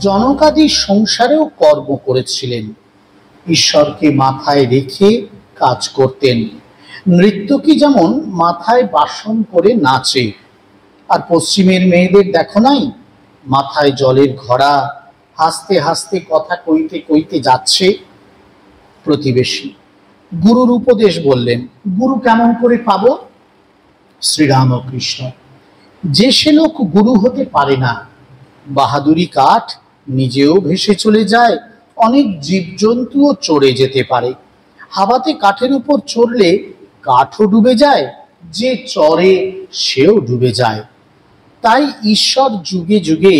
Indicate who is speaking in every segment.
Speaker 1: জনকাদি সংসারেও কর্ম করেছিলেন, ঈশ্বরকে মাথায় রেখে কাজ করতেন। নৃত্যকী যেমন মাথায় বাসন করে নাচে, আর পশ্চিমের মেয়েদের দেখো নাই, মাথায় জলের ঘড়া, হাসতে হাসতে কথা কইতে কইতে যাচ্ছে। প্রতিবেশী গুরুর উপদেশ বললেন, গুরু কেমন করে পাবো? শ্রীরামকৃষ্ণ, যে সে লোক গুরু হতে পারে না, বাহাদুরি কাঠ নিজেও ভেসে চলে যায়, অনেক জীবজন্তুও চড়ে যেতে পারে। হাওয়াতে কাঠের উপর চড়লে কাঠও ডুবে যায়, যে চড়ে সেও ডুবে যায়। তাই ঈশ্বর যুগে যুগে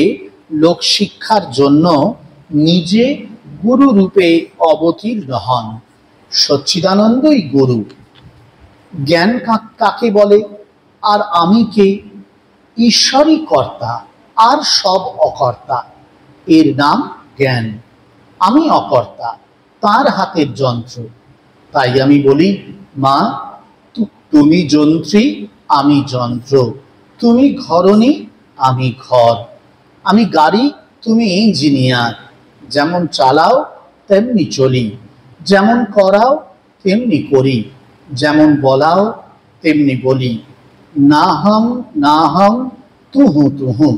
Speaker 1: লোকশিক্ষার জন্য নিজে গুরু রূপে অবতীর্ণ হন। সচ্চিদানন্দই গুরু। জ্ঞান কাকে বলে, আর আমি কে? ঈশ্বরই কর্তা, আর সব অকর্তা। এর নাম জ্ঞান। আমি অকর্তা, তার হাতের যন্ত্র। তাই আমি বলি, মা তুমি যন্ত্রী, আমি যন্ত্র। তুমি ঘরণী, আমি ঘর। আমি গাড়ি, তুমি ইঞ্জিনিয়ার। যেমন চালাও তেমনি চলি, যেমন করাও তেমনি করি, যেমন বলাও তেমনি বলি। না হং না হং তুহু তুহু।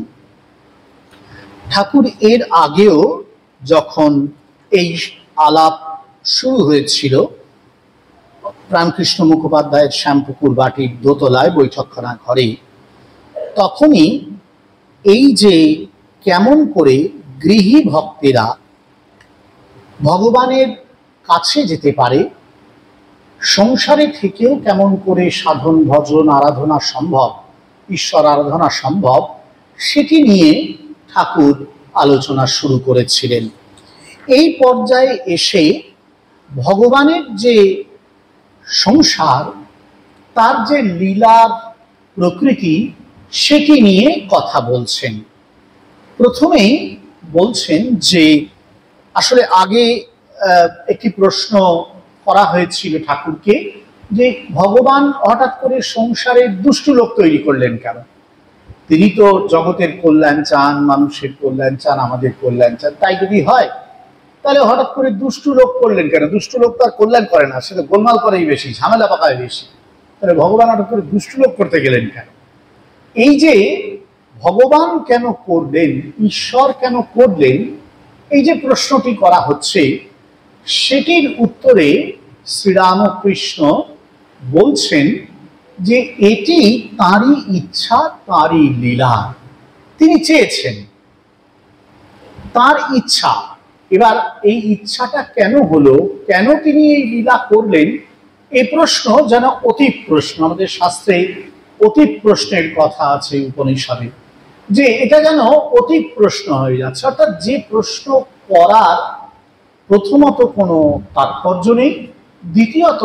Speaker 1: ঠাকুর এর আগেও যখন এই আলাপ শুরু হয়েছিল প্রাণকৃষ্ণ মুখোপাধ্যায়ের শ্যামপুকুর বাটির দোতলায় বৈঠকখানা ঘরে, তখনই এই যে কেমন করে গৃহী ভক্তেরা ভগবানের কাছে যেতে পারে, সংসারে থেকেও কেমন করে সাধন ভজন আরাধনা সম্ভব, ঈশ্বর আরাধনা সম্ভব, সেটি নিয়ে ঠাকুর আলোচনা শুরু করেছিলেন। এই পর্যায়ে এসে ভগবানের যে সংসার, তার যে লীলার প্রকৃতি, সেটি নিয়ে কথা বলছেন। প্রথমেই বলছেন যে আসলে আগে একটি প্রশ্ন করা হয়েছিল ঠাকুরকে, যে ভগবান হঠাৎ করে সংসারে দুষ্টু লোক তৈরি করলেন কেন? তিনি তো জগতের কল্যাণ চান, মানুষের কল্যাণ চান, আমাদের কল্যাণ চান। তাই যদি হয় তাহলে হঠাৎ করে দুষ্টু লোক করলেন কেন? দুষ্টু লোক তো আর কল্যাণ করে না, সে তো গোলমাল করেই বেশি, ঝামেলা পাকায় বেশি। তাহলে ভগবান হঠাৎ করে দুষ্টু লোক করতে গেলেন কেন? এই যে ভগবান কেন করলেন, ঈশ্বর কেন করলেন, এই যে প্রশ্নটি করা হচ্ছে, সেটির উত্তরে শ্রীরামকৃষ্ণ বলছেন যে এটি তাঁরই ইচ্ছা, তাঁরই লীলা। তিনি চেয়েছেন, তার ইচ্ছা। এবার এই ইচ্ছাটা কেন হলো, কেন তিনি এই লীলা করলেন, এই প্রশ্ন যেন অতীত প্রশ্ন। আমাদের শাস্ত্রে অতীত প্রশ্নের কথা আছে উপনিষদে, যে এটা যেন অতীত প্রশ্ন হয়ে যাচ্ছে। অর্থাৎ যে প্রশ্ন করার প্রথমত কোনো তাৎপর্য নেই, দ্বিতীয়ত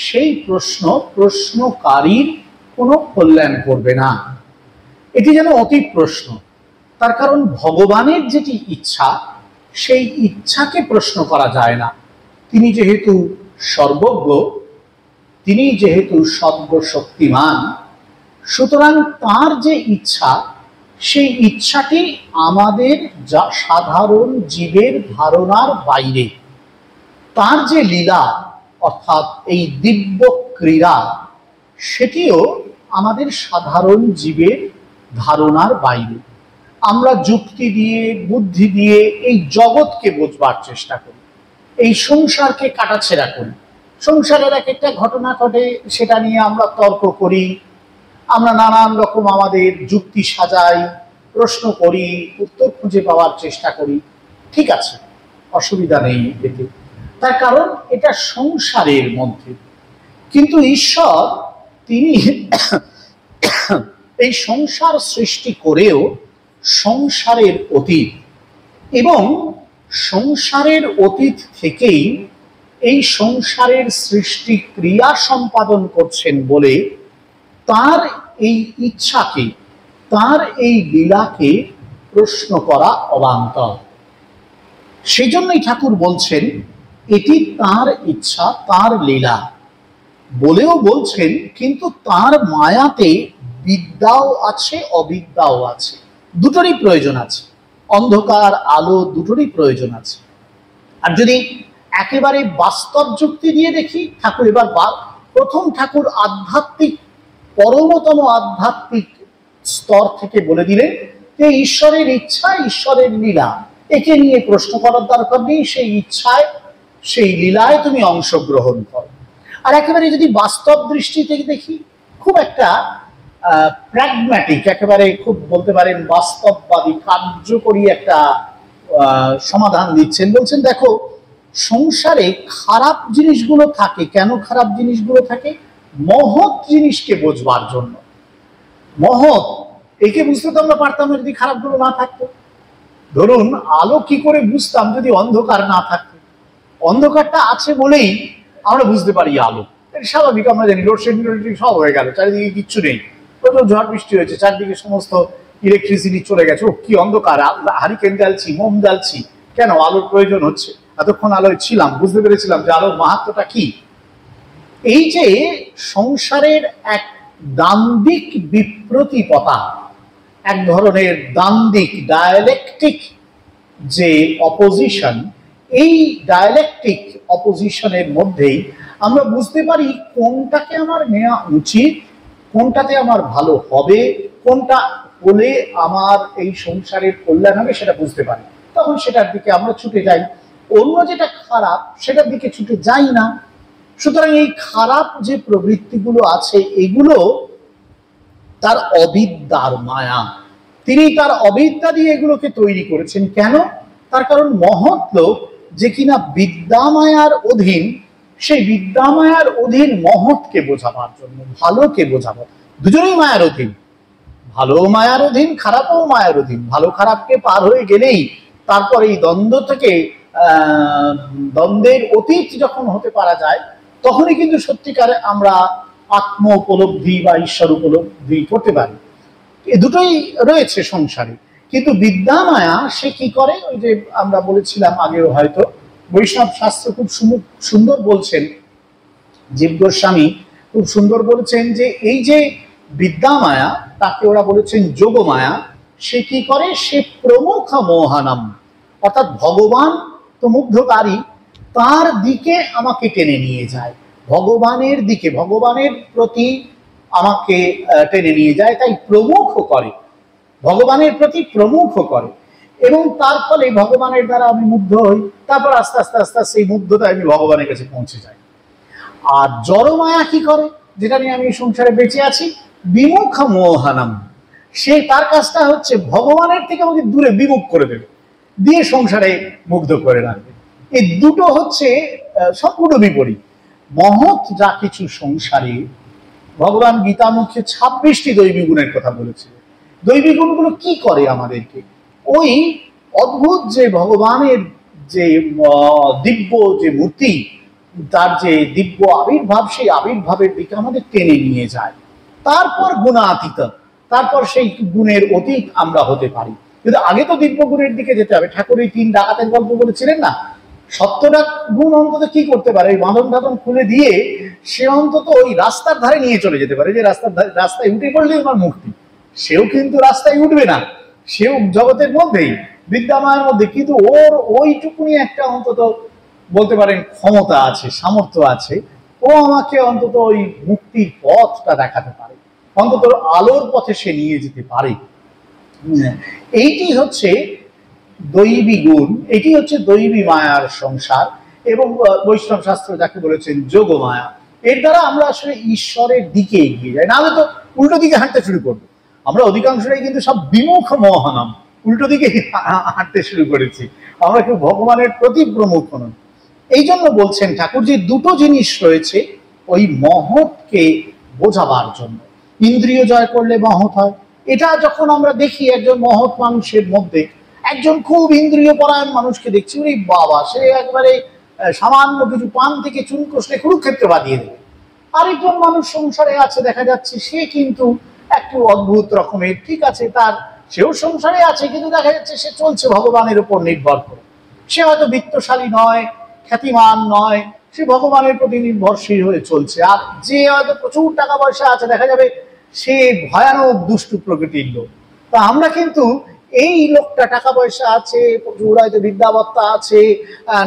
Speaker 1: সেই প্রশ্ন প্রশ্নকারীর কোনো কল্যাণ করবে না, এটি যেন অতীত প্রশ্ন। তার কারণ ভগবানের যেটি ইচ্ছা, সেই ইচ্ছাকে প্রশ্ন করা যায় না। তিনি যেহেতু সর্বজ্ঞ, তিনি যেহেতু সর্বশক্তিমান, সুতরাং তার যে ইচ্ছা, সেই ইচ্ছাটি আমাদের যা সাধারণ জীবের ধারণার বাইরে। তার যে লীলা, অর্থাৎ এই দিব্য ক্রীড়া, সেটিও আমাদের সাধারণ জীবের ধারণার বাইরে। আমরা যুক্তি দিয়ে, বুদ্ধি দিয়ে এই জগৎকে বোঝবার চেষ্টা করি, এই সংসারকে কাটাছেড়া করি। সংসারের এক একটা ঘটনা ঘটে, সেটা নিয়ে আমরা তর্ক করি, আমরা নানান রকম আমাদের যুক্তি সাজাই, প্রশ্ন করি, উত্তর খুঁজে পাওয়ার চেষ্টা করি। ঠিক আছে, অসুবিধা নেই এতে, তার কারণ এটা সংসারের মধ্যে। কিন্তু ঈশ্বর তিনি এই সংসার সৃষ্টি করেও সংসারের অতীত, এবং সংসারের অতীত থেকেই এই সংসারের সৃষ্টি ক্রিয়া সম্পাদন করছেন বলে তার এই ইচ্ছাকে, তার এই লীলাকে প্রশ্ন করা অবান্তর। সেই জন্যই ঠাকুর বলছেন এটি তার ইচ্ছা, তার লীলা বলেও বলছেন, কিন্তু তার মায়াতে বিদ্যাও আছে, অবিদ্যাও আছে, দুটোরই প্রয়োজন আছে। অন্ধকার আলো দুটোরই প্রয়োজন আছে। আর যদি একেবারে বাস্তব যুক্তি দিয়ে দেখি, ঠাকুর এবার প্রথম ঠাকুর আধ্যাত্মিক পরমতম আধ্যাত্মিক স্তর থেকে বলে দিলেন যে ঈশ্বরের ইচ্ছা, ঈশ্বরের লীলা, একে নিয়ে প্রশ্ন করার দরকার নেই, সেই ইচ্ছায় সেই লীলায় তুমি অংশগ্রহণ করো। আর একেবারে যদি বাস্তব দৃষ্টি থেকে দেখি, খুব একটা প্র্যাগম্যাটিক, একেবারে খুব বলতে পারেন বাস্তববাদী কার্যকরী একটা সমাধান দিচ্ছেন। বলছেন দেখো, সংসারে খারাপ জিনিসগুলো থাকে কেন? খারাপ জিনিসগুলো থাকে মহৎ জিনিসকে বোঝবার জন্য। মহৎ, একে বুঝতে তো আমরা পারতাম না যদি খারাপগুলো না থাকতো। ধরুন, আলো কি করে বুঝতাম যদি অন্ধকার না থাকতো? অন্ধকারটা আছে বলেই আমরা বুঝতে পারি আলো। স্বাভাবিক, আমরা জানি লোডশেডিং সব হয়ে গেল, চারিদিকে কিচ্ছু নেই, প্রচুর ঝড় বৃষ্টি হয়েছে, চারদিকে সমস্ত ইলেকট্রিসিটি চলে গেছে, ও কি অন্ধকার, হারিকেন জ্বালছি, মোম জ্বালছি, কেন? আলোর প্রয়োজন হচ্ছে। এতক্ষণ আলোয় ছিলাম, বুঝতে পেরেছিলাম যে আলোর মাহাত্ম্যটা কি। এই যে সংসারের এক দ্বান্দ্বিক বিপ্রতিপতা, এক ধরনের দ্বান্দ্বিক ডায়ালেকটিক যে অপোজিশন, এই ডায়ালেকটিক অপোজিশনের মধ্যেই আমরা বুঝতে পারি কোনটাকে আমার নেওয়া উচিত, কোনটাতে আমার ভালো হবে, কোনটা হলে আমার এই সংসারের কল্যাণ হবে সেটা বুঝতে পারি। তখন সেটার দিকে আমরা ছুটে যাই, অন্য যেটা খারাপ সেটার দিকে ছুটে যাই না। সুতরাং এই খারাপ যে প্রবৃত্তিগুলো আছে, এগুলো তার অবিদ্যার মায়া। তিনি তার অবিদ্যা দিয়ে এগুলোকে তৈরি করেছেন। কেন? তার কারণ মহৎ লোক যে কিনা বিদ্যামায়ার অধীন, সেই বিদ্যামায়ার অধীন মহৎকে বোঝাবার জন্য, ভালোকে বোঝাবার। দুজনেই মায়ার অধীন, ভালো মায়ার অধীন, খারাপও মায়ার অধীন। ভালো খারাপকে পার হয়ে গেলেই তারপর এই দ্বন্দ্ব থেকে দ্বন্দ্বের অতীত যখন হতে পারা যায়, তখনই কিন্তু সত্যিকারে আমরা আত্ম উপলব্ধি বা ঈশ্বর উপলব্ধি করতে পারি। এ দুটোই রয়েছে সংসারে। কিন্তু বিদ্যামায়া সে কি করে? ওই যে আমরা বলেছিলাম আগেও, হয়তো বৈষ্ণব শাস্ত্র খুব সুন্দর বলছেন, জীব গোস্বামী খুব সুন্দর বলেছেন যে এই যে বিদ্যামায়া, তাকে ওরা বলেছেন যোগমায়া। সে কি করে? সে প্রমুখ মোহানাম, অর্থাৎ ভগবান তো মুগ্ধকারী, তার দিকে আমাকে টেনে নিয়ে যায়, ভগবানের দিকে, ভগবানের প্রতি আমাকে টেনে নিয়ে যায়। তাই প্রমুখ করে, ভগবানের প্রতি প্রমুখ করে, এবং তার ফলে ভগবানের দ্বারা আমি মুগ্ধ হই। তারপর আস্তে আস্তে আস্তে আস্তে সেই মুগ্ধতা আমি ভগবানের কাছে পৌঁছে যাই। আর জড়মায়া কি করে? যেটা নিয়ে আমি সংসারে বেঁচে আছি, বিমুখ মোহানাম। সে তার কাজটা হচ্ছে ভগবানের থেকে আমাকে দূরে বিমুখ করে দেবে, দিয়ে সংসারে মুগ্ধ করে রাখবে। এই দুটো হচ্ছে সম্পূর্ণ বিপরীত। মহৎ যা কিছু সংসারে, ভগবান গীতামুখে 26টি দৈবী গুণের কথা বলেছে। দৈবী গুণগুলো কি করে আমাদেরকে? ওই অদ্ভুত যে ভগবানের যে দিব্য যে মূর্তি, তার যে দিব্য আবির্ভাব, সেই আবির্ভাবের দিকে আমাদের টেনে নিয়ে যায়। তারপর গুণাতীত, তারপর সেই গুণের অতীত আমরা হতে পারি। কিন্তু আগে তো দিব্য গুণের দিকে যেতে হবে। ঠাকুর এই 3 ডাকাতের গল্প বলেছিলেন না, 70টা গুণ অন্তত কি করতে পারে? ওই বাঁধন টাধন খুলে দিয়ে সে অন্তত ওই রাস্তার ধারে নিয়ে চলে যেতে পারে, যে রাস্তায় উঠে পড়লেই আমার মুক্তি। সেও কিন্তু রাস্তায় উঠবে না, সেও জগতের মধ্যেই, বিদ্যামায়ের মধ্যে, কিন্তু ওর ওইটুকুনি একটা অন্তত বলতে পারেন ক্ষমতা আছে, সামর্থ্য আছে। ও আমাকে অন্তত ওই মুক্তির পথটা দেখাতে পারে, অন্তত আলোর পথে সে নিয়ে যেতে পারে। এইটি হচ্ছে দৈবী গুণ, এটি হচ্ছে দৈবী মায়ার সংসার। এবং বৈষ্ণব শাস্ত্র যাকে বলেছেন যোগমায়া, এর দ্বারা আমরা আসলে ঈশ্বরের দিকে এগিয়ে যাই। নাহলে তো উল্টো দিকে হাঁটতে শুরু করবো। আমরা অধিকাংশরাই কিন্তু সব বিমুখ মোহনাম, উল্টো দিকে হাঁটতে শুরু করেছি, আমরা কেউ ভগবানের প্রতি প্রমুখ নন। এই জন্য বলছেন ঠাকুর যে দুটো জিনিস রয়েছে ওই মহৎকে বোঝাবার জন্য। ইন্দ্রিয় জয় করলে মহৎ হয়, এটা যখন আমরা দেখি একজন মহৎ মানুষের মধ্যে, একজন খুব ইন্দ্রিয় পরায়ণ মানুষকে দেখছি, ওই বাবা, সে একবারে সামান্য কিছু পান থেকে চুন কষলে কুরুক্ষেত্র বাঁধিয়ে দেবে। আরেকজন মানুষ সংসারে আছে, দেখা যাচ্ছে সে কিন্তু একটু অদ্ভুত রকমের, ঠিক আছে, তার সেও সংসারে আছে, কিন্তু দেখা যাচ্ছে সে চলছে ভগবানের উপর নির্ভর করে। সে হয়তো বিত্তশালী নয়, খ্যাতিমান নয়, সে ভগবানের প্রতি নির্ভরশীল হয়ে চলছে। আর যে হয়তো প্রচুর টাকা পয়সা আছে, দেখা যাবে সে ভয়ানক দুষ্টু প্রকৃতির লোক। তা আমরা কিন্তু এই লোকটা টাকা পয়সা আছে, প্রচুর হয়তো বিদ্যাবত্তা আছে,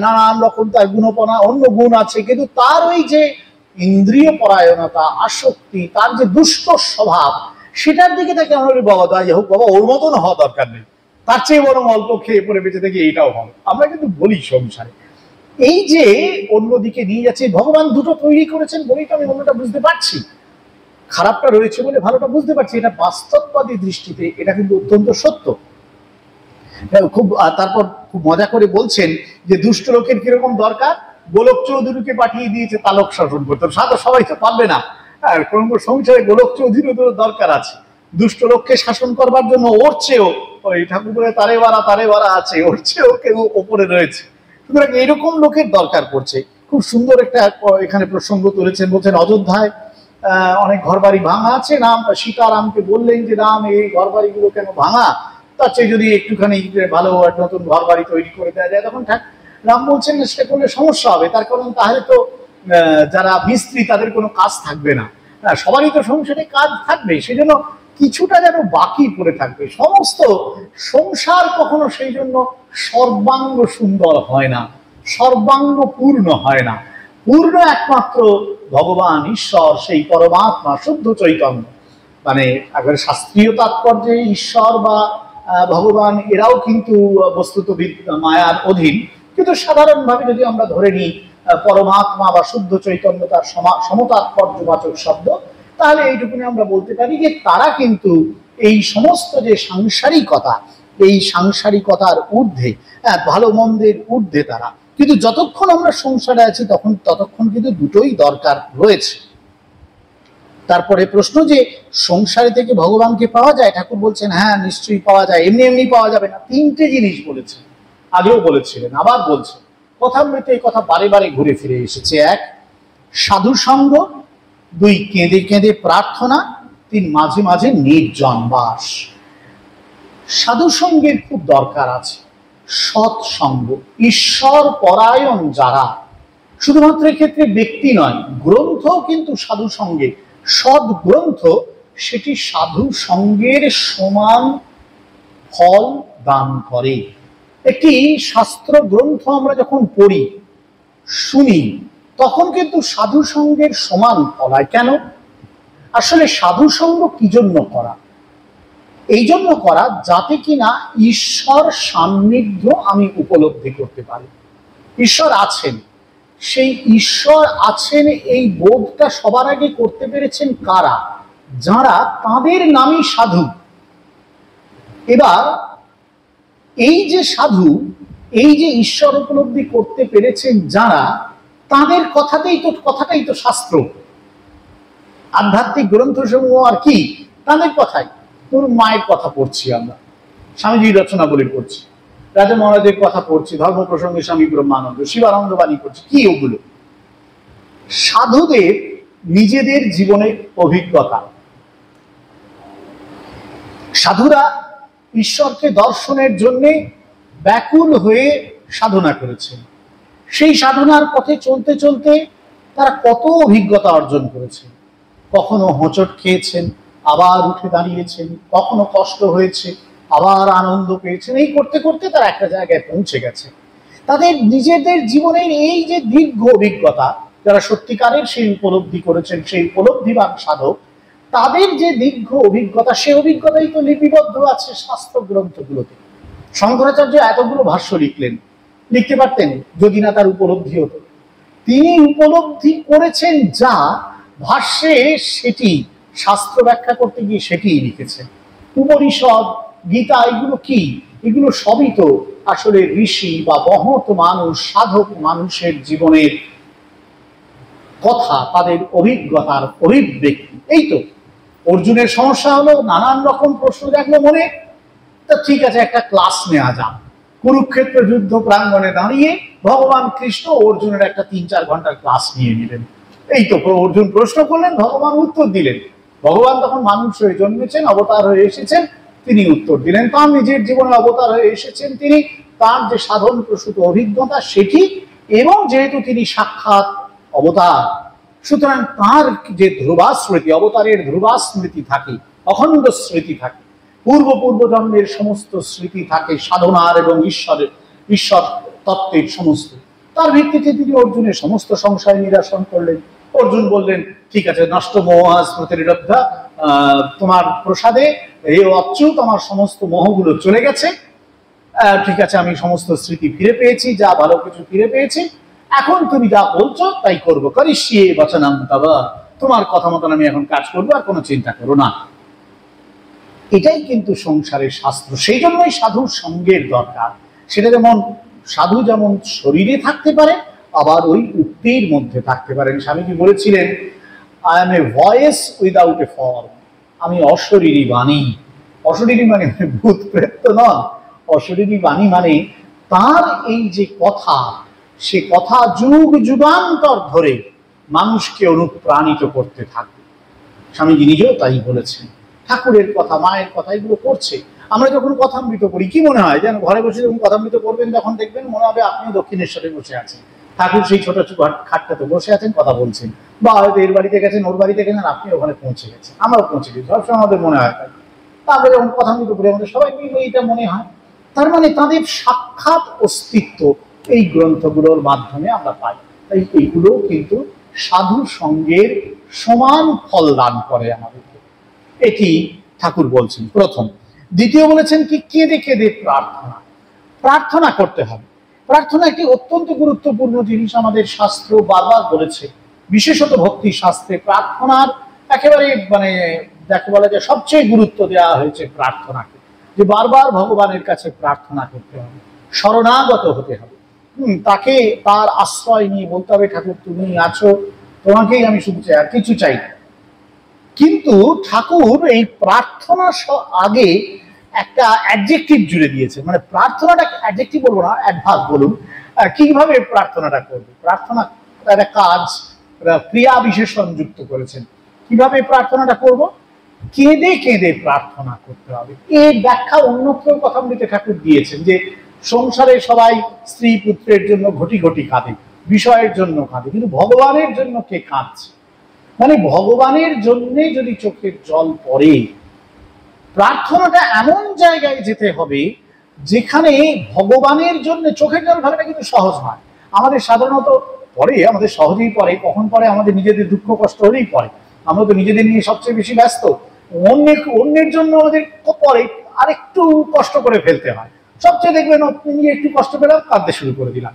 Speaker 1: নানান রকম তার গুণপনা অন্য গুণ আছে, কিন্তু তার ওই যে ইন্দ্রিয় পরায়ণতা, আসক্তি, তার যে দুষ্ট স্বভাব, সেটার দিকে তাকে আমরা বলি বাবা তাই হোক, বাবা ওর মতন হওয়া দরকার নেই, তার চেয়ে বরং অল্প খেয়ে পরে বেঁচে থেকে এইটাও ভালো। আমরা কিন্তু বলি সংসারে এই যে অন্যদিকে নিয়ে যাচ্ছে, ভগবান দুটো তৈরি করেছেন বলেই তো আমি অন্যটা বুঝতে পারছি, খারাপটা রয়েছে বলে ভালোটা বুঝতে পারছি। এটা বাস্তববাদী দৃষ্টিতে এটা কিন্তু অত্যন্ত সত্য। খুব তারপর খুব মজা করে বলছেন যে দুষ্ট লোকের কিরকম দরকার, গোলক চৌধুরীকে পাঠিয়ে দিয়েছে তালক শাসন করতে, সাদা সবাই তো পারবে না, আর কোন সংসারে গোলক চৌধুরীর দরকার আছে দুষ্ট লোককে শাসন করবার জন্য। ওর চেয়েও ওই ঠাকুরের তারে বাড়া আছে, ওর চেয়েও কেউ ওপরে রয়েছে, সুতরাং এরকম লোকের দরকার পড়ছে। খুব সুন্দর একটা এখানে প্রসঙ্গ তুলেছেন, বলছেন অযোধ্যায় অনেক ঘর বাড়ি ভাঙা আছে, রাম সীতারামকে বললেন যে রাম এই ঘর বাড়িগুলো কেন ভাঙা, তার চেয়ে যদি একটুখানি ভালো নতুন ঘর বাড়ি তৈরি করে দেওয়া যায়, তখন রাম বলছেন সেটা করলে সমস্যা হবে, তার কারণ তাহলে তো যারা মিস্ত্রি তাদের কোনো কাজ থাকবে না, সবারই তো সংসারে কাজ থাকবে, সেজন্য কিছুটা যেন বাকি পড়ে থাকবে। সমস্ত সংসার কখনো সেই জন্য সর্বাঙ্গ সুন্দর হয় না, সর্বাঙ্গ পূর্ণ হয় না, পূর্ণ একমাত্র ভগবান ঈশ্বর, সেই পরমাত্মা শুদ্ধ চৈতন্য। মানে একেবারে শাস্ত্রীয় তাৎপর্যে ঈশ্বর বা ভগবান এরাও কিন্তু বস্তুত মায়ার অধীন, কিন্তু সাধারণভাবে যদি আমরা ধরে নিই পরমাত্মা বা শুদ্ধ চৈতন্য তার সমতাৎপর্যবাচক শব্দ, তাহলে এইটুকুনি আমরা বলতে পারি যে তারা কিন্তু এই সমস্ত যে সাংসারিকতা, এই সাংসারিকতার ঊর্ধ্বে, ভালো মন্দের ঊর্ধ্বে তারা। কিন্তু যতক্ষণ আমরা সংসারে আছি ততক্ষণ কিন্তু দুটোই দরকার রয়েছে। তারপরে প্রশ্ন যে সংসারে থেকে ভগবানকে পাওয়া যায়, ঠাকুর বলছেন হ্যাঁ নিশ্চয়ই পাওয়া যায়, এমনি এমনি পাওয়া যাবে না। তিনটে জিনিস বলেছেন, আগেও বলেছিলেন, আবার বলছেন, কথামৃতে এই কথা বারে বারে ঘুরে ফিরে এসেছে। এক, সাধু সঙ্গ; দুই, কেঁদে কেঁদে প্রার্থনা; তিন, মাঝে মাঝে নির্জন বাস। সাধু সঙ্গের খুব দরকার আছে, সৎসঙ্গ, ঈশ্বর পরায়ণ যারা, শুধুমাত্র এক্ষেত্রে ব্যক্তি নয়, গ্রন্থ কিন্তু সাধু সঙ্গে, সৎ গ্রন্থ সেটি সাধু সঙ্গের সমান ফল দান করে। একটি শাস্ত্র গ্রন্থ আমরা যখন পড়ি শুনি তখন কিন্তু সাধু সঙ্গের সমান ফল হয়। কেন? আসলে সাধু সঙ্গ কি জন্য করা? এই জন্য করা যাতে কিনা ঈশ্বর সান্নিধ্য আমি উপলব্ধি করতে পারি। ঈশ্বর আছেন, সেই ঈশ্বর আছেন এই বোধটা সবার আগে করতে পেরেছেন কারা? যারা তাদের নামই সাধু। এবার এই যে সাধু, এই যে ঈশ্বর উপলব্ধি করতে পেরেছেন যারা, তাদের কথাটাই তো শাস্ত্র, আধ্যাত্মিক গ্রন্থসমূহ আর কি তাদের কথাই। তোর মায়ের কথা পড়ছি আমরা, স্বামীজির রচনাবলী পড়ছি, রাজা মহারাজের কথা পড়ছি, ধর্ম প্রসঙ্গে স্বামী ব্রহ্মানন্দ, শিবানন্দ বাণী পড়ছি, কি ওগুলো? সাধুদের নিজেদের জীবনের অভিজ্ঞতা। সাধুরা ঈশ্বরকে দর্শনের জন্য ব্যাকুল হয়ে সাধনা করেছেন। সেই সাধনার পথে চলতে চলতে তারা কত অভিজ্ঞতা অর্জন করেছেন। কখনো হোঁচট খেয়েছেন, আবার উঠে দাঁড়িয়েছেন, কখনো কষ্ট হয়েছে, আবার আনন্দ পেয়েছেন। এই করতে করতে তারা একটা জায়গায় পৌঁছে গেছে। তাদের নিজেদের জীবনের এই যে দীর্ঘ অভিজ্ঞতা, যারা সত্যিকারের সেই উপলব্ধি করেছেন, সেই উপলব্ধিবান সাধক, তাদের যে দীর্ঘ অভিজ্ঞতা, সেই অভিজ্ঞতাই তো লিপিবদ্ধ আছে শাস্ত্র গ্রন্থগুলোতে। শঙ্করাচার্য এতগুলো ভাষ্য লিখতে পারতেন যদি না তার উপলব্ধি হতো। তিনি উপলব্ধি করেছেন যা ভাষ্যে, সেটি শাস্ত্র ব্যাখ্যা করতে গিয়ে সেটিই লিখেছেন। উপনিষদ, গীতা, এগুলো কি? এগুলো সবই তো আসলে ঋষি বা মহৎ মানুষ, সাধক মানুষের জীবনের কথা, তাদের অভিজ্ঞতার অভিব্যক্তি। এই তো অর্জুনের সমস্যা হলো, নানান রকম প্রশ্ন জাগলো মনে, তা ঠিক আছে একটা ক্লাস নেওয়া যাক। কুরুক্ষেত্র যুদ্ধ প্রাঙ্গণে দাঁড়িয়ে ভগবান কৃষ্ণ অর্জুনের একটা 3-4 ঘন্টার ক্লাস নিয়ে নিলেন। এই তো অর্জুন প্রশ্ন করলেন, ভগবান উত্তর দিলেন। ভগবান তখন মানুষ হয়ে জন্মেছেন, অবতার হয়ে এসেছেন, তিনি উত্তর দিলেন। তার নিজের জীবনে অবতার হয়ে এসেছেন তিনি, তার যে সাধন প্রসূত অভিজ্ঞতা সেটি, এবং যেহেতু তিনি সাক্ষাৎ অবতার, সুতরাং তার যে ধ্রুবা স্মৃতি, অবতারের ধ্রুবা স্মৃতি থাকে, অখণ্ড স্মৃতি থাকে, পূর্ব জন্মের সমস্ত স্মৃতি থাকে, সাধনার এবং ঈশ্বর তত্ত্বের সমস্ত। তার ভিত্তিতে তিনি অর্জুনের সমস্ত সংশয় নিরসন করলেন। অর্জুন বললেন, ঠিক আছে, নষ্ট মোহ স্মৃতিরব্ধা, তোমার প্রসাদে হে অচ্যুত আমার সমস্ত মোহগুলো চলে গেছে, ঠিক আছে, আমি সমস্ত স্মৃতি ফিরে পেয়েছি, যা ভালো কিছু ফিরে পেয়েছি, এখন তুমি যা বলছো তাই করবো, করিষ্যে বচনং তব, তোমার কথা মতন আমি এখন কাজ করবো, আর কোনো চিন্তা করো না। এটাই কিন্তু সংসারের শাস্ত্র। সেই জন্যই সাধুর সঙ্গের দরকার। সেটা যেমন সাধু যেমন শরীরে থাকতে পারে, আবার ওই উক্তির মধ্যে থাকতে পারেন। স্বামীজি বলেছিলেন, I M A voice without a form, আমি অশরীরী বাণী। অশরীরী মানে ভূত প্রেত নন, অশরীরী বাণী মানে তার এই যে কথা, সে কথা যুগ যুগান্তর ধরে মানুষকে অনুপ্রাণিত করতে থাকবে। স্বামীজি নিজেও তাই বলেছেন। ঠাকুরের কথা, মায়ের কথা, এগুলো করছে। আমরা যখন কথামৃত করি, কি মনে হয় যেন ঘরে বসে যখন কথামৃত করবেন, তখন দেখবেন মনে হবে আপনিও দক্ষিণেশ্বরে বসে আছেন, ঠাকুর সেই ছোট খাটটাতে বসে আছেন, কথা বলছেন, বা হয়তো এর বাড়িতে গেছেন, ওর বাড়িতে গেছেন, আপনি ওখানে পৌঁছে গেছেন, আমরাও পৌঁছে গেছি, সবসময় আমাদের মনে হয়। তারপরে যখন কথামৃত করি আমাদের সবাই মিলে এটা মনে হয়। তার মানে তাদের সাক্ষাৎ অস্তিত্ব এই গ্রন্থগুলোর মাধ্যমে আমরা পাই। তাই এইগুলো কিন্তু সাধু সঙ্গের সমান ফল দান করে আমাদেরকে, এটি ঠাকুর বলছেন প্রথম। দ্বিতীয় বলেছেন কি, কেঁদে কেঁদে প্রার্থনা। প্রার্থনা করতে হবে। প্রার্থনা একটি অত্যন্ত গুরুত্বপূর্ণ জিনিস, আমাদের শাস্ত্র বারবার বলেছে। বিশেষত ভক্তি শাস্ত্রে প্রার্থনার একেবারে মানে যাকে বলা যায় সবচেয়ে গুরুত্ব দেওয়া হয়েছে প্রার্থনাকে, যে বারবার ভগবানের কাছে প্রার্থনা করতে হবে, শরণাগত হতে হবে। তাকে তার আশ্রয় নিয়ে বলতে হবে, ঠাকুর তুমি আছো, তোমাকেই আমি শুধু চাই, আর কিছু চাই না। কিন্তু ঠাকুর এই প্রার্থনা আগে একটা অ্যাডজেক্টিভ জুড়ে দিয়েছে, মানে প্রার্থনাটা অ্যাডজেক্টিভ বলবো না, অ্যাডভার্ব বলুন। কিভাবে প্রার্থনাটা করবে, প্রার্থনা একটা কাজ, ক্রিয়া বিশেষণ যুক্ত করেছেন। কিভাবে প্রার্থনাটা করব? কেঁদে কেঁদে প্রার্থনা করতে হবে। এর ব্যাখ্যা অন্যত্র কথামৃতে ঠাকুর দিয়েছেন, যে সংসারে সবাই স্ত্রী পুত্রের জন্য ঘটি ঘটি কাঁদে, বিষয়ের জন্য কাঁদে, কিন্তু ভগবানের জন্য কে কাঁদছে? মানে ভগবানের জন্যে যদি চোখের জল পড়ে, প্রার্থনাটা এমন জায়গায় যেতে হবে যেখানে ভগবানের জন্য চোখের জল ভাবেটা কিন্তু সহজ নয়। আমাদের সাধারণত পরে, আমাদের সহজেই পড়ে, কখন পরে আমাদের নিজেদের দুঃখ কষ্ট হলেই পড়ে। আমরা তো নিজেদের নিয়ে সবচেয়ে বেশি ব্যস্ত, অন্যের জন্য আমাদের পরে আরেকটু কষ্ট করে ফেলতে হয়। সবচেয়ে দেখবেন নিয়ে একটু কষ্ট পেলাম, কাঁদতে শুরু করে দিলাম।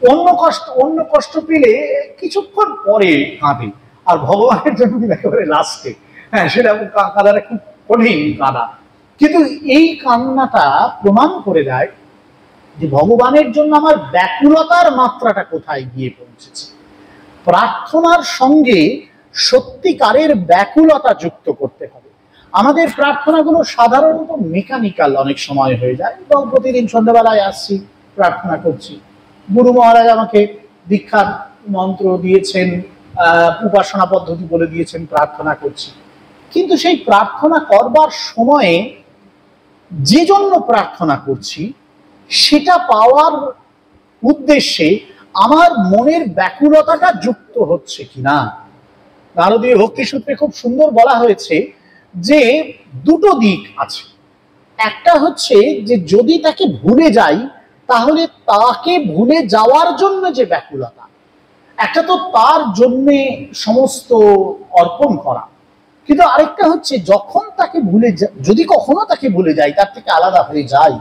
Speaker 1: অন্য কষ্ট পেলে কিছুক্ষণ পরে কাঁদে, আর ভগবানের জন্য একেবারে লাস্টে, হ্যাঁ, সেটা কাঁদাটা খুব কঠিন কাঁদা। কিন্তু এই কান্নাটা প্রমাণ করে দেয় যে ভগবানের জন্য আমার ব্যাকুলতার মাত্রাটা কোথায় গিয়ে পৌঁছেছে। প্রার্থনার সঙ্গে সত্যিকারের ব্যাকুলতা যুক্ত করতে হবে। আমাদের প্রার্থনাগুলো সাধারণত মেকানিক্যাল অনেক সময় হয়ে যায়, এবং প্রতিদিন সন্ধ্যাবেলায় আসছি, প্রার্থনা করছি, গুরু মহারাজ আমাকে দীক্ষার মন্ত্র দিয়েছেন, উপাসনা পদ্ধতি বলে দিয়েছেন, প্রার্থনা করছি। কিন্তু সেই প্রার্থনা করবার সময়ে যে জন্য প্রার্থনা করছি সেটা পাওয়ার উদ্দেশ্যে আমার মনের ব্যাকুলতাটা যুক্ত হচ্ছে কিনা। নারদীয় ভক্তি সূত্রে খুব সুন্দর বলা হয়েছে যে দুটো দিক আছে। একটা হচ্ছে যে যদি তাকে ভুলে যাই, তাহলে তাকে ভুলে যাওয়ার জন্য যে ব্যাকুলতা, একটা তো তার জন্যে সমস্ত অর্পণ করা, কিন্তু আরেকটা হচ্ছে যখন তাকে ভুলে, যদি কখনো তাকে ভুলে যাই, তার থেকে আলাদা হয়ে যাই,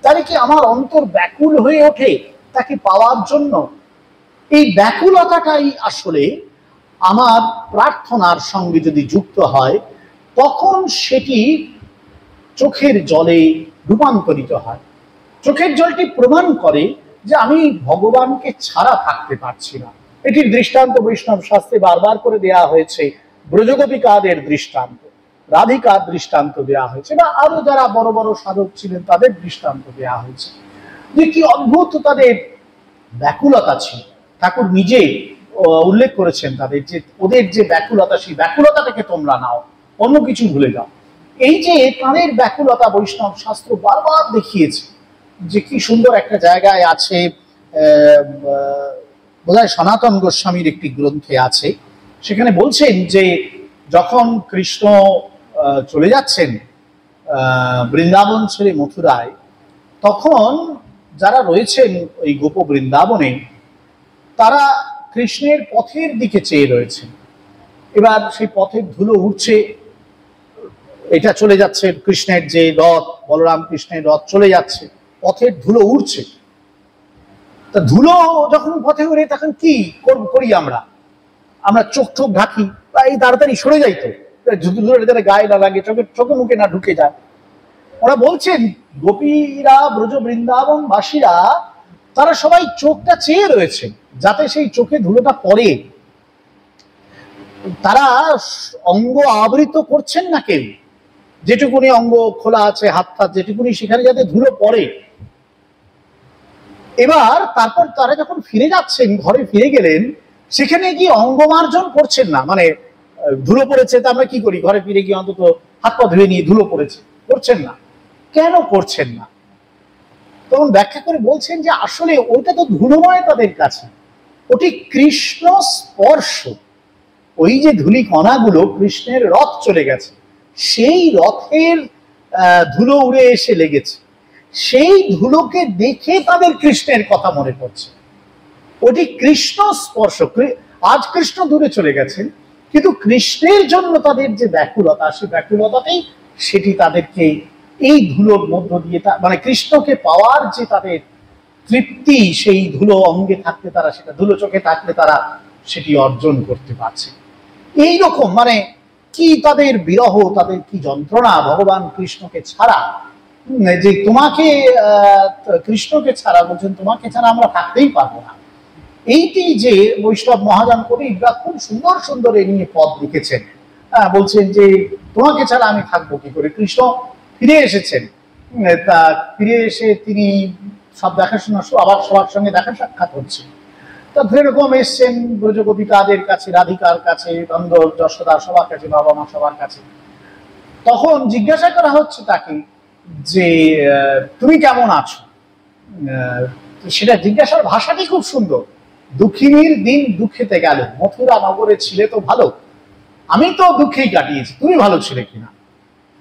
Speaker 1: তাহলে কি আমার অন্তর ব্যাকুল হয়ে ওঠে তাকে পাওয়ার জন্য। এই ব্যাকুলতাটাই আসলে আমার প্রার্থনার সঙ্গে যদি যুক্ত হয়, তখন সেটি চোখের জলে রূপান্তরিত হয়। চোখের জলটি প্রমাণ করে যে আমি ভগবানকে ছাড়া থাকতে পারছি না। এটির দৃষ্টান্ত বৈষ্ণব শাস্ত্রে বারবার করে দেয়া হয়েছে। ব্রজগোপিকাদের দৃষ্টান্ত, রাধিকার দৃষ্টান্ত দেওয়া হয়েছে, বা আরো যারা বড় বড় সাধক ছিলেন তাদের দৃষ্টান্ত দেওয়া হয়েছে, যে কি অদ্ভুত তাদের ব্যাকুলতা ছিল। ঠাকুর নিজে উল্লেখ করেছেন তাদের, যে ওদের যে ব্যাকুলতা, সেই ব্যাকুলতাটাকে তোমরা নাও, অন্য কিছু ভুলে যাও। এই যে তাদের ব্যাকুলতা বৈষ্ণব শাস্ত্র বারবার দেখিয়েছে। যে কি সুন্দর একটা জায়গায় আছে, বোধহয় সনাতন গোস্বামীর একটি গ্রন্থে আছে, সেখানে বলছেন যে যখন কৃষ্ণ চলে যাচ্ছেন বৃন্দাবন ছেড়ে মথুরায়, তখন যারা রয়েছেন ওই গোপ বৃন্দাবনে তারা কৃষ্ণের পথের দিকে চেয়ে রয়েছে। এবার সেই পথের ধুলো উঠছে, এটা চলে যাচ্ছে কৃষ্ণের যে রথ, বলরাম কৃষ্ণের রথ চলে যাচ্ছে, পথের ধুলো উঠছে। তা ধুলো যখন পথে উড়ে তখন কি করি আমরা চোখ টোখ ঢাকি বা এই তাড়াতাড়ি সরে যাই, তো ধুলো যাতে গায়ে না লাগে, চোখে মুখে না ঢুকে যায়। ওরা বলছেন গোপীরা ব্রজ বৃন্দাবন বাসীরা তারা সবাই চোখটা চেয়ে রয়েছে যাতে সেই চোখে ধুলোটা পড়ে। তারা অঙ্গ আবৃত করছেন না কেউ, যেটুকুনি অঙ্গ খোলা আছে, হাত যেটুকুনি, সেখানে যাতে ধুলো পড়ে। এবার তারপর তারা যখন ফিরে যাচ্ছেন, ঘরে ফিরে গেলেন, সেখানে গিয়ে অঙ্গ মার্জন করছেন না। মানে ধুলো পড়েছে তা আমরা কি করি, ঘরে ফিরে গিয়ে অন্তত হাত পা ধুয়ে নিয়ে ধুলো পড়েছে, করছেন না। কেন করছেন না? তখন ব্যাখ্যা করে বলছেন যে আসলে ওইটা তো ধুলো নয় তাদের কাছে, ওটি কৃষ্ণ স্পর্শ। ওই যে ধুলি কণাগুলো, কৃষ্ণের রথ চলে গেছে, সেই রথের ধুলো উড়ে এসে লেগেছে, সেই ধুলোকে দেখে তাদের কৃষ্ণের কথা মনে পড়ছে। ওটি কৃষ্ণ স্পর্শ। আজ কৃষ্ণ দূরে চলে গেছেন, কিন্তু কৃষ্ণের জন্য তাদের যে ব্যাকুলতা, সেই ব্যাকুলতাতেই সেটি তাদেরকে এই ধুলোর মধ্য দিয়ে, মানে কৃষ্ণকে পাওয়ার যে তাদের তৃপ্তি, সেই ধুলো অঙ্গে থাকলে তারা, সেটা ধুলো চোখে থাকলে তারা সেটি অর্জন করতে পারছে। এইরকম মানে কি তাদের বিরহ, তাদের কি যন্ত্রণা ভগবান কৃষ্ণকে ছাড়া, যে তোমাকে কৃষ্ণকে ছাড়া, বলছেন তোমাকে ছাড়া আমরা থাকতেই পারবো না। এইটি যে বৈষ্ণব মহাজন কবিরা খুব সুন্দর সুন্দর এ নিয়ে পদ লিখেছেন। বলছেন যে তোমাকে ছাড়া আমি থাকবো কি করে। কৃষ্ণ ফিরে এসেছেন, তা ফিরে এসে তিনি সব দেখাশোনা, আবার সবার সঙ্গে দেখা সাক্ষাৎ হচ্ছে। তা এরকম এসছেন ব্রজগোপিকাদের কাছে, রাধিকার কাছে, নন্দ যশোদা সবার কাছে, বাবা মা সবার কাছে। তখন জিজ্ঞাসা করা হচ্ছে তাকে যে তুমি কেমন আছো। সেটা জিজ্ঞাসার ভাষাটি খুব সুন্দর। দুঃখিনীর দিন দুঃখেতে গেল, মথুরা নগরে ছিলে তো ভালো, আমি তো দুঃখেই কাটিয়েছি, তুমি ভালো ছিলে কিনা,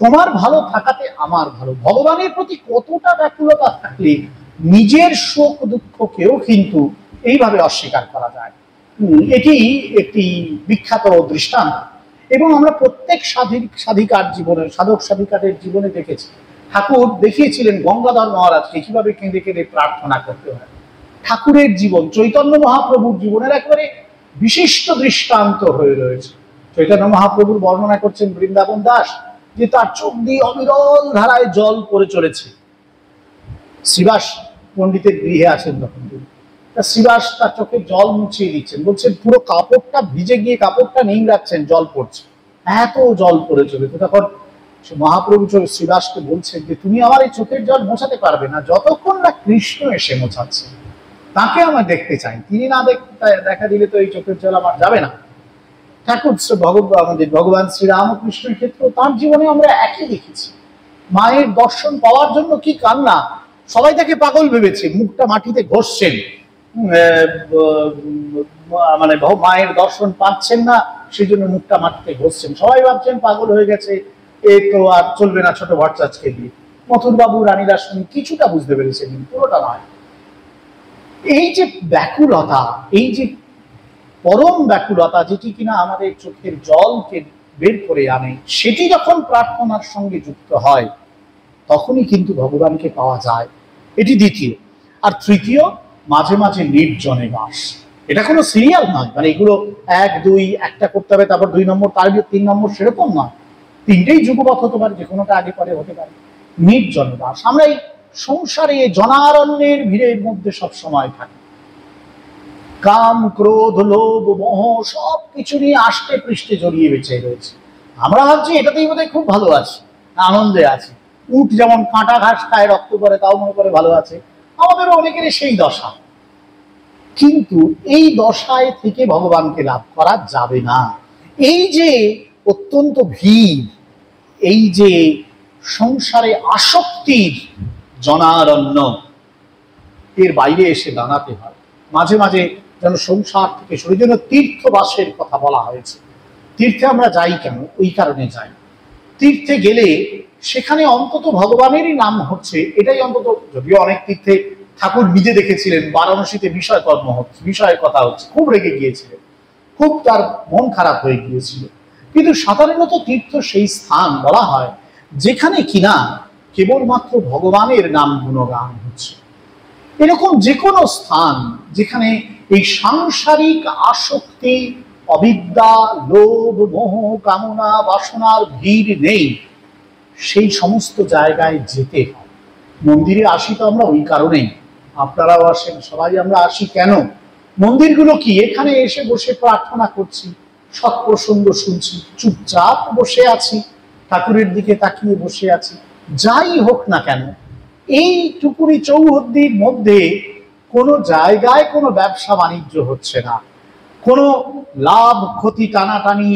Speaker 1: তোমার ভালো থাকাতে আমার ভালো। ভগবানের প্রতি কতটা ব্যাকুলতা থাকলে নিজের শোক দুঃখকেও কিন্তু এইভাবে অস্বীকার করা যায়। এটি একটি বিখ্যাত দৃষ্টান্ত, এবং আমরা প্রত্যেক সাধিকার জীবনে, সাধক সাধিকাদের জীবনে দেখেছি। ঠাকুর দেখিয়েছিলেন গঙ্গাধর মহারাজকে কিভাবে কেঁদে কেঁদে প্রার্থনা করতে হয়। ঠাকুরের জীবন, চৈতন্য মহাপ্রভুর জীবনের একেবারে বিশিষ্ট দৃষ্টান্ত হয়ে রয়েছে। চৈতন্য মহাপ্রভুর বর্ণনা করছেন বৃন্দাবন দাস, যে তার চোখ দিয়ে অবিরল ধারায় জল পড়ে চলেছে। শ্রীবাস পণ্ডিতের গৃহে আছেন তখন, শ্রীবাস তার চোখে জল মুছিয়ে দিচ্ছেন, বলছেন পুরো কাপড়টা ভিজে গিয়ে কাপড়টা রাখছেন, জল পড়ছে, এত জল পড়ে চলেছে। তখন মহাপ্রভু শ্রীবাসকে বলছেন যে তুমি আমার এই চোখের জল মোছাতে পারবে না যতক্ষণ না কৃষ্ণ এসে মোছাচ্ছে, তাকে আমার দেখতে চাই, তিনি না দেখা দিলে তো এই চোখের জল আমার যাবে না। ঠাকুর আমাদের ভগবান শ্রীরামকৃষ্ণের ক্ষেত্রে তার জীবনে আমরা একই দেখেছি। মায়ের দর্শন পাওয়ার জন্য কি কান্না, সবাই তাকে পাগল ভেবেছে, মুখটা মাটিতে ঘষছেন, মানে মায়ের দর্শন পাচ্ছেন না, সেই জন্য মুখটা মাটিতে ঘষছেন, সবাই ভাবছেন পাগল হয়ে গেছে, এ তো আর চলবে না ছোট ভট্টাচার্যকে দিয়ে। মথুর বাবু রানীরা শুনি কিছুটা বুঝতে পেরেছেন, পুরোটা নয়। এই যে ব্যাকুলতা, এই যে পরম ব্যাকুলতা, যেটি কিনা আমাদের চোখের জলকে বের করে আনে, সেটি যখন প্রার্থনার সঙ্গে যুক্ত হয় তখনই কিন্তু ভগবানকে পাওয়া যায়। এটি দ্বিতীয়। আর তৃতীয়, মাঝে মাঝে নির্জনে বাস। এটা কোনো সিরিয়াল নয়, মানে এগুলো 1 2 একটা করতে হবে, তারপর 2 নম্বর, তার 3 নম্বর, সেরকম নয়। তিনটেই যুগপথ হতে পারে, যে কোনোটা আগে পরে হতে পারে। নির্জনে বাস। আমরা এই সংসারে জনারণ্যের ভিড়ের মধ্যে সব সময় থাকি, কাম ক্রোধ লোভ মোহ সবকিছু নিয়ে আষ্টে পৃষ্ঠে জড়িয়ে বেঁচে রয়েছে। আমরা ভাবছি এটাতেই বোধহয় খুব ভালো আছি, আনন্দে আছি। উট যেমন কাঁটা ঘাস খায়, রক্ত করে, তাও মনে করে ভালো আছে। আমাদেরও অনেকেরই সেই দশা। কিন্তু এই দশায় থেকে ভগবানকে লাভ করা যাবে না। এই যে অত্যন্ত ভিড়, এই যে সংসারে আসক্তির জনারণ্য, এর বাইরে এসে দাঁড়াতে হয়। মাঝে মাঝে যেন সংসার থেকে সরে, যেন তীর্থবাসের কথা বলা হয়েছে। তীর্থে আমরা যাই কেন? ওই কারণে যাই, তীর্থে গেলে সেখানে অন্তত ভগবানেরই নাম হচ্ছে, এটাই অন্তত, যদিও অনেক তীর্থে ঠাকুর নিজে দেখেছিলেন বারাণসীতে বিষয়কর্ম হচ্ছে, বিষয়ের কথা হচ্ছে, খুব রেগে গিয়েছিলেন, খুব তার মন খারাপ হয়ে গিয়েছিল। কিন্তু সাধারণত তীর্থ সেই স্থান বলা হয় যেখানে কিনা কেবলমাত্র ভগবানের নাম গুণগান হচ্ছে। এরকম যে কোনো স্থান যেখানে এই সাংসারিক আসক্তি, অবিদ্যা, লোভ, মোহ, কামনা, বাসনার ভিড় নেই, সেই সমস্ত জায়গায় যেতে হয়। মন্দিরে আসি তো আমরা ওই কারণেই, আপনারাও আসেন, সবাই আমরা আসি কেন? মন্দিরগুলো কি, এখানে এসে বসে প্রার্থনা করছি, সৎপ্রসঙ্গ শুনছি, চুপচাপ বসে আছি, ঠাকুরের দিকে তাকিয়ে বসে আছি, যাই হোক না কেন, এই টুকুরি চৌহদ্দির মধ্যে কোনো জায়গায় কোনো ব্যবসা বাণিজ্য হচ্ছে না, কোনো লাভ ক্ষতি টানাটানি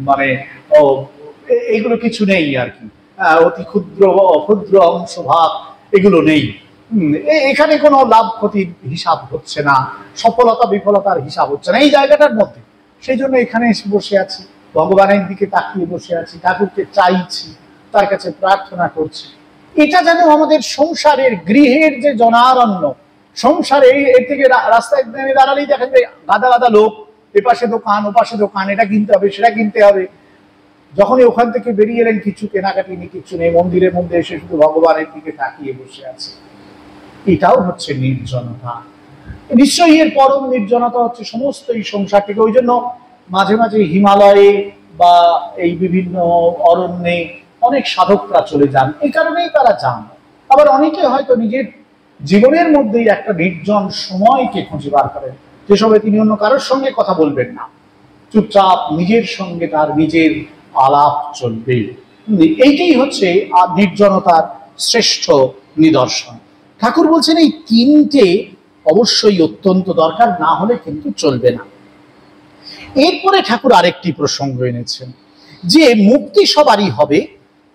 Speaker 1: মানে এইগুলো কিছু নেই আর কি, অতি ক্ষুদ্র অক্ষুদ্র অংশভাগ এগুলো নেই। এখানে কোনো লাভ ক্ষতির হিসাব হচ্ছে না, সফলতা বিফলতার হিসাব হচ্ছে না এই জায়গাটার মধ্যে। সেই জন্য এখানে এসে বসে আছি, ভগবানের দিকে তাকিয়ে বসে আছি, ঠাকুরকে চাইছি, তার কাছে প্রার্থনা করছি। এটা যেন আমাদের সংসারের, গৃহের যে জনারণ্য, সংসারে এর থেকে রাস্তায় দাঁড়ালেই দেখা যায় গাদা গাদা লোক, এপাশে দোকান ওপাশে দোকান, এটা কিনতে হবে সেটা কিনতে হবে। যখনই ওখান থেকে বেরিয়ে এলেন কিছু কেনাকাটি নেই, কিছু নেই, মন্দিরের মধ্যে এসে শুধু ভগবানের দিকে তাকিয়ে বসে আছে। এটাও হচ্ছে নির্জনতা। নিশ্চয়ই এর পরম নির্জনতা হচ্ছে সমস্ত এই সংসার থেকে। ওই জন্য মাঝে মাঝে হিমালয়ে বা এই বিভিন্ন অরণ্যে অনেক সাধকরা চলে যান, এই কারণেই তারা যান। আবার অনেকে হয়তো নিজের জীবনের মধ্যেই একটা নির্জন সময়কে খুঁজে বার করেন, যেসবে তিনি অন্য কারোর সঙ্গে কথা বলবেন না, চুপচাপ নিজের সঙ্গে তার নিজের আলাপ চলবে। এইটাই হচ্ছে নির্জনতার শ্রেষ্ঠ নিদর্শন। ঠাকুর বলছেন এই তিনটে অবশ্যই অত্যন্ত দরকার, না হলে কিন্তু চলবে না। এরপরে ঠাকুর আরেকটি প্রসঙ্গ এনেছেন যে মুক্তি সবারই হবে,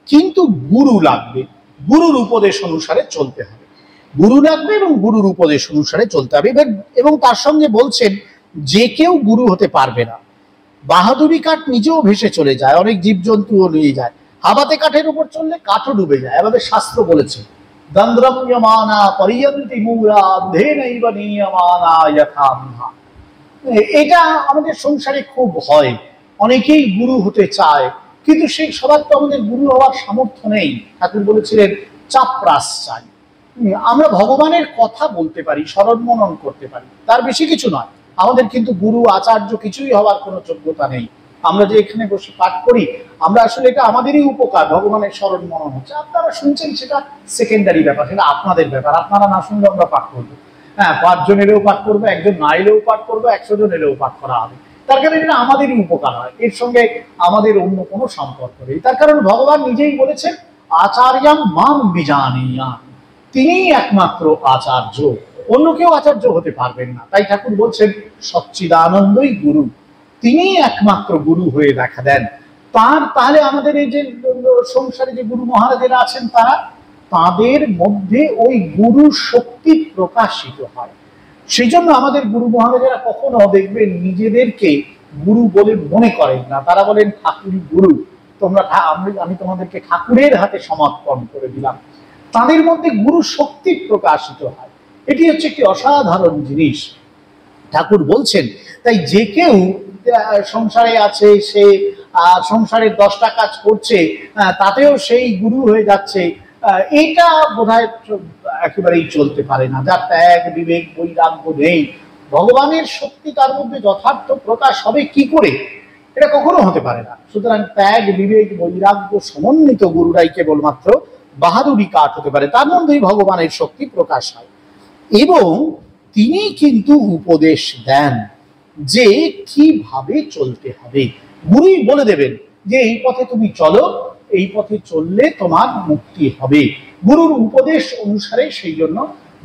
Speaker 1: কিন্তু গুরু লাগবে, গুরুর উপদেশ অনুসারে চলতে হবে, গুরু লাগবে এবং গুরুর উপদেশ অনুসারে চলতে হবে। এবং তার সঙ্গে বলছেন যে কেউ গুরু হতে পারবে না। বাহাদুরি কাঠ নিজেও ভেসে চলে যায়, অনেক জীবজন্তুও নিয়ে যায়, হাবাতে কাঠের উপর চললে কাঠও ডুবে যায়। আমাদের শাস্ত্র বলেছে দন্দ্রম ইয়মানা পরিয়ন্তি মূলা ধেনৈব নিয়মানা যথামহা। এটা আমাদের সংসারে খুব হয়, অনেকেই গুরু হতে চায়, কিন্তু সেই সবার তো আমাদের গুরু হওয়ার সামর্থ্য নেই। ঠাকুর বলেছিলেন চাপরাস চাই। আমরা ভগবানের কথা বলতে পারি, স্মরণ মনন করতে পারি, তার বেশি কিছু নয়। আমাদের কিন্তু গুরু আচার্য কিছুই হওয়ার কোনো যোগ্যতা নেই। আমরা যে এখানে বসে পাঠ করি, আমরা আসলে এটা আমাদেরই উপকার, ভগবানের স্মরণ মনন হচ্ছে। আপনারা শুনছেন সেটা সেকেন্ডারি ব্যাপার, সেটা আপনাদের ব্যাপার। আপনারা না শুনলে আমরা পাঠ করবো, হ্যাঁ, 5 জন এলেও পাঠ করবো, একজন না এলেও পাঠ করবো, 100 জন এলেও পাঠ করা হবে। তার কারণে এটা আমাদেরই উপকার হয়, এর সঙ্গে আমাদের অন্য কোনো সম্পর্ক নেই। তার কারণ ভগবান নিজেই বলেছেন আচার্যাম মাম বিজানীয়াম, তিনিই একমাত্র আচার্য, অন্য কেউ আচার্য হতে পারবেন না। তাই ঠাকুর বলছেন সচ্চিদানন্দই গুরু, তিনি একমাত্র গুরু হয়ে দেখা দেন। তাহলে আমাদের এই যে সংসারে যে গুরু মহারাজেরা আছেন, তাদের মধ্যে ওই গুরু শক্তি প্রকাশিত হয়। সেই জন্য আমাদের গুরু মহারাজেরা কখনো দেখবেন নিজেদেরকে গুরু বলে মনে করেন না, তারা বলেন ঠাকুরই গুরু, তোমরা আমি তোমাদেরকে ঠাকুরের হাতে সমর্পণ করে দিলাম। তাদের মধ্যে গুরু শক্তি প্রকাশিত হয়। এটি হচ্ছে একটি অসাধারণ জিনিস। ঠাকুর বলছেন তাই যে কেউ সংসারে আছে, সে সংসারের 10টা কাজ করছে, তাতেও সেই গুরু হয়ে যাচ্ছে, এটা বোধহয় একেবারেই চলতে পারে না। যার ত্যাগ বিবেক বৈরাগ্য নেই, ভগবানের শক্তি তার মধ্যে যথার্থ প্রকাশ হবে কি করে? এটা কখনো হতে পারে না। সুতরাং ত্যাগ বিবেক বৈরাগ্য সমন্বিত গুরুরাই কেবলমাত্র বাহাদুরি কাঠ হতে পারে, তার মধ্যেই ভগবানের শক্তি প্রকাশ হয়। এবং তিনি কিন্তু উপদেশ দেন যে কিভাবে চলতে হবে। গুরুই বলে দেবেন যে এই পথে তুমি চলো, এই পথে চললে তোমার মুক্তি হবে, গুরুর উপদেশ অনুসারে। সেই জন্য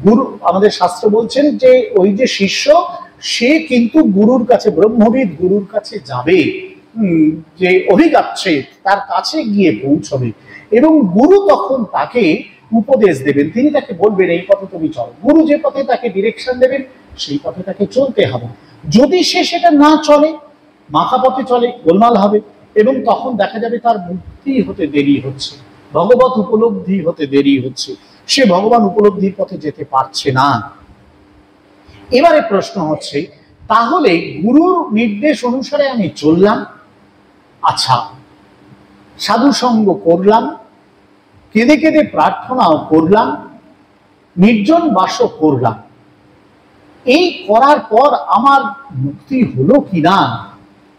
Speaker 1: গুরু, আমাদের শাস্ত্র বলছেন যে ওই যে শিষ্য, সে কিন্তু গুরুর কাছে, ব্রহ্মবিদ গুরুর কাছে যাবে, যে অভিগাচ্ছে তার কাছে গিয়ে পৌঁছবে, এবং গুরু তখন তাকে উপদেশ দেবেন। তিনি তাকে বলবেন এই পথে তুমি চলো। গুরু যে পথে তাকে ডিরেকশন দেবেন সেই পথে তাকে চলতে হবে। যদি সে সেটা না চলে, মাথা পথে চলে, গোলমাল হবে। এবং তখন দেখা যাবে তার মুক্তি হতে দেরি হচ্ছে, ভগবত উপলব্ধি হতে দেরি হচ্ছে, সে ভগবান উপলব্ধির পথে যেতে পারছে না। এবারে প্রশ্ন হচ্ছে, তাহলে গুরুর নির্দেশ অনুসারে আমি চললাম, আচ্ছা সাধু সঙ্গ করলাম, কেঁদে কেঁদে প্রার্থনাও করলাম, নির্জন বাসও করলাম, এই করার পর আমার মুক্তি হলো কিনা,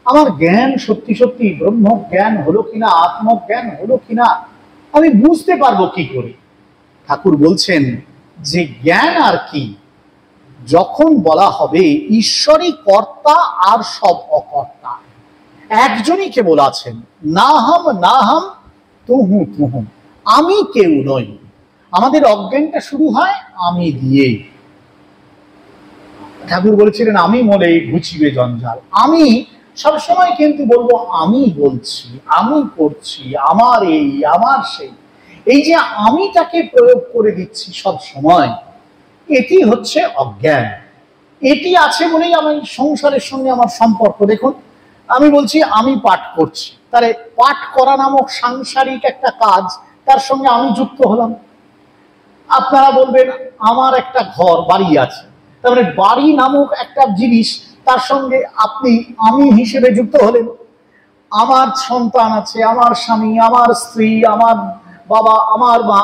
Speaker 1: আমার জ্ঞান সত্যি সত্যি ব্রহ্ম জ্ঞান হলো কিনা, আত্মজ্ঞান হলো কিনা, আমি বুঝতে পারবো কি করে? ঠাকুর বলছেন যে জ্ঞান আর কি, যখন বলা হবে ঈশ্বরই কর্তা আর সব অকর্তা, একজনই কেবল আছেন, না হাম তুহু তুহু, আমি কেউ নই। আমাদের অজ্ঞানটা শুরু হয় আমি দিয়ে। ঠাকুর বলেছিলেন আমি মনে ঘুচিবে জঞ্জাল, আমি সবসময় কিন্তু বলবো আমি বলছি, আমি করছি, আমার এই আমার সেই, এই যে আমিটাকে প্রয়োগ করে দিচ্ছি সব সময়, এটি হচ্ছে অজ্ঞান। এটি আছে বলেই আমি সংসারের সঙ্গে আমার সম্পর্ক। দেখুন আমি বলছি আমি পাঠ করছি, তাহলে পাঠ করা নামক সাংসারিক একটা কাজ, তার সঙ্গে আমি যুক্ত হলাম। আপনারা বলবেন আমার একটা ঘর বাড়ি আছে, তার মানে বাড়ি নামক একটা জিনিস, তার সঙ্গে আপনি আমি হিসেবে যুক্ত হলেন। আমার সন্তান আছে, আমার স্বামী, আমার স্ত্রী, আমার বাবা, আমার মা,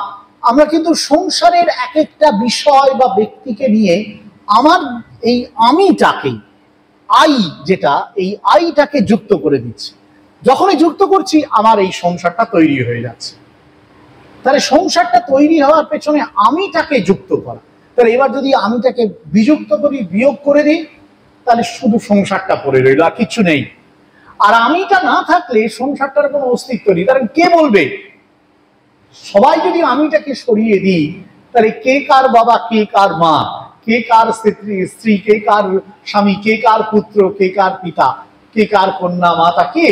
Speaker 1: আমরা কিন্তু সংসারের এক একটা বিষয় বা ব্যক্তিকে নিয়ে আমার এই আমিটাকে, আই যেটা, এই আইটাকে যুক্ত করে দিচ্ছি। যখনই যুক্ত করছি আমার এই সংসারটা তৈরি হয়ে যাচ্ছে। তাহলে সংসারটা তৈরি হওয়ার পেছনে আমিটাকে যুক্ত করা। তাহলে এবার যদি আমিটাকে বিযুক্ত করি, বিয়োগ করে দিই, তাহলে শুধু সংসারটা পড়ে রইল, আর কিছু নেই। আর আমিটা না থাকলে সংসারটার কোনো অস্তিত্ব নেই। কারণ কে বলবে? সবাই যদি আমিটাকে সরিয়ে দিই, তাহলে কে কার বাবা, কে কার মা, কে কার স্ত্রী, কে কার স্বামী, কে কার পুত্র, কে কার পিতা, কে কার কন্যা, মাতা, কে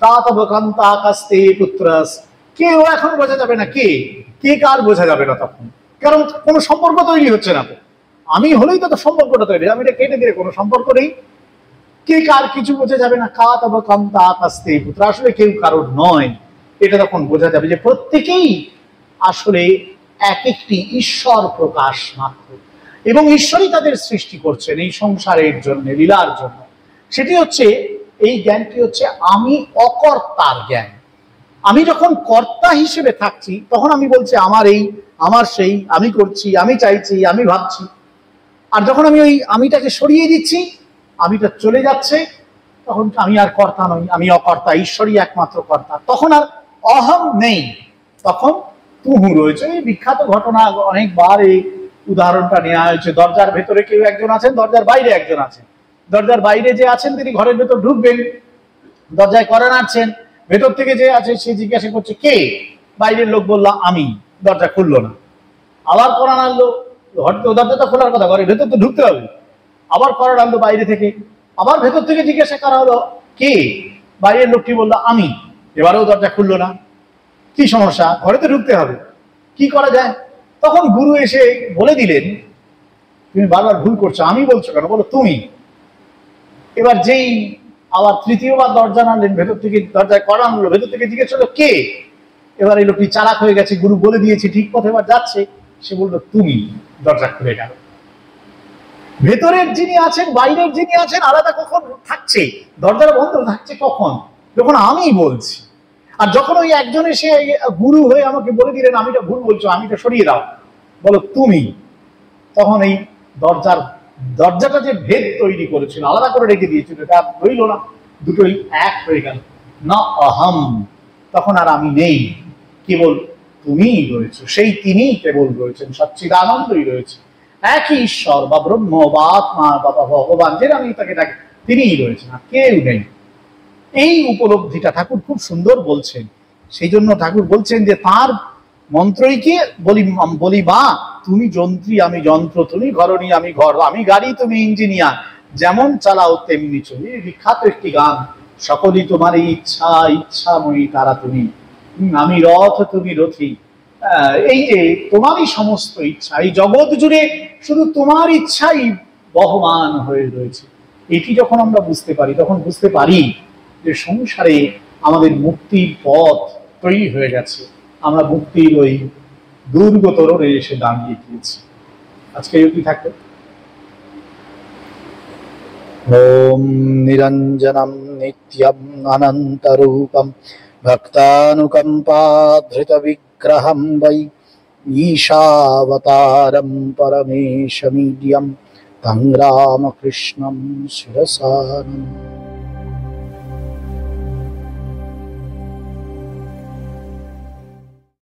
Speaker 1: তাতবকান্তা কাস্তে পুত্রাস, কেউ এখন বোঝা যাবে না, কে কে কার বোঝা যাবে না তখন। কারণ কোনো সম্পর্ক তৈরি হচ্ছে না। আমি হলেই তো সম্পর্কটা তৈরি, আমি এটা কেটে দিলে কোনো সম্পর্ক নেই। কে কার কিছু বোঝা যাবে না, কাতবকান্তা কাস্তে পুত্র, আসলে কেউ কারোর নয়। এটা তখন বোঝা যাবে যে প্রত্যেকেই আসলে এক একটি ঈশ্বর প্রকাশ মাত্র, এবং ঈশ্বরই তাদের সৃষ্টি করছেন এই সংসারের জন্য, লীলার জন্য। সেটি হচ্ছে এই জ্ঞানটি হচ্ছে আমি অকর্তার জ্ঞান। আমি যখন কর্তা হিসেবে থাকছি তখন আমি বলছি আমার এই, আমার সেই, আমি করছি, আমি চাইছি, আমি ভাবছি। আর যখন আমি ওই আমিটাকে সরিয়ে দিচ্ছি, আমিটা চলে যাচ্ছে, তখন আমি আর কর্তা নই, আমি অকর্তা, ঈশ্বরই একমাত্র কর্তা। তখন আর অহম নেই, তখন তুহু রয়েছে। এই বিখ্যাত ঘটনা, অনেকবার এই উদাহরণটা নেওয়া হয়েছে। দরজার ভেতরে কেউ একজন আছেন, দরজার বাইরে একজন আছেন। দরজার বাইরে যে আছেন তিনি ঘরের ভেতর ঢুকবেন, দরজায় কড়া নাড়ছেন, ভেতর থেকে যে আছে সে জিজ্ঞাসা করছে কে? বাইরের লোক বলল আমি। দরজা খুললো না। আবার কড়া নাড়লো, দরজাটা খোলার কথা, ঘরের ভেতর তো ঢুকতে হবে। আবার কড়া নাড়লো বাইরে থেকে, আবার ভেতর থেকে জিজ্ঞাসা করা হলো কে? বাইরের লোকটি বলল আমি। এবারেও দরজা খুললো না। কি সমস্যা? ঘরে তো ঢুকতে হবে, কি করা যায়? তখন গুরু এসে বলে দিলেন তুমি বারবার ভুল করছো, আমি বলছো কেন, বলো তুমি। এবার যেই আবার তৃতীয়বার দরজা নাড়লেন, ভেতর থেকে দরজায় কড়া নাড়লো, ভেতর থেকে জিজ্ঞেস করলো কে? এবার এই লোকটি চালাক হয়ে গেছে, গুরু বলে দিয়েছে ঠিক পথে এবার যাচ্ছে, সে বললো তুমি। দরজা খুলে গেল। ভেতরের যিনি আছেন বাইরের যিনি আছেন আলাদা কখন থাকছে? দরজাটা বন্ধ থাকছে কখন? যখন আমি বলছি। আর যখন ওই একজন এসে গুরু হয়ে আমাকে বলে দিলেন আমিটা ভুল বলছো, আমিটা সরিয়ে দাও, বলো তুমি, তখন এই দরজাটা যে ভেদ তৈরি করেছিল, আলাদা করে রেখে দিয়েছিল, এটা রইল না, দুটোই এক হয়ে গেল। না অহম, তখন আর আমি নেই, কেবল তুমিই রয়েছে, সেই তিনিই কেবল রয়েছেন, সচ্চিদানন্দই রয়েছে, একই ঈশ্বর বা ব্রহ্ম বা আত্মা বা ভগবান, যেটা আমি তাকে ডাকি, তিনিই রয়েছেন, আর কেউ নেই। এই উপলব্ধিটা ঠাকুর খুব সুন্দর বলছেন। সেই জন্য ঠাকুর বলছেন যে তার মন্ত্রই কি বলি মা তুমি যন্ত্রী আমি যন্ত্র, তুমি ঘরণী আমি ঘর, আমি গাড়ি তুমি ইঞ্জিনিয়ার, যেমন চালাও তেমনি চলি। বিখ্যাত একটি গান, সকলই তোমার ইচ্ছা, ইচ্ছাময়ী তারা তুমি, আমি রথ তুমি রথী। এই যে তোমারই সমস্ত ইচ্ছা, এই জগৎ জুড়ে শুধু তোমার ইচ্ছাই বহমান হয়ে রয়েছে। এটি যখন আমরা বুঝতে পারি, তখন বুঝতে পারি যে সংসারে আমাদের মুক্তির পথ তৈরি হয়ে গেছে, আমরা মুক্তির ওই দুর্গতরে এসে দাঁড়িয়ে গিয়েছি। আজকে এটি থাকবে। ওম নিরঞ্জনম নিত্যম অনন্তরূপম ভক্তানুকম্পাধৃত বিগ্রহম বৈ ঈশাবতারম পরমেশমীড্যম তং রামকৃষ্ণম শিরসা নমামি।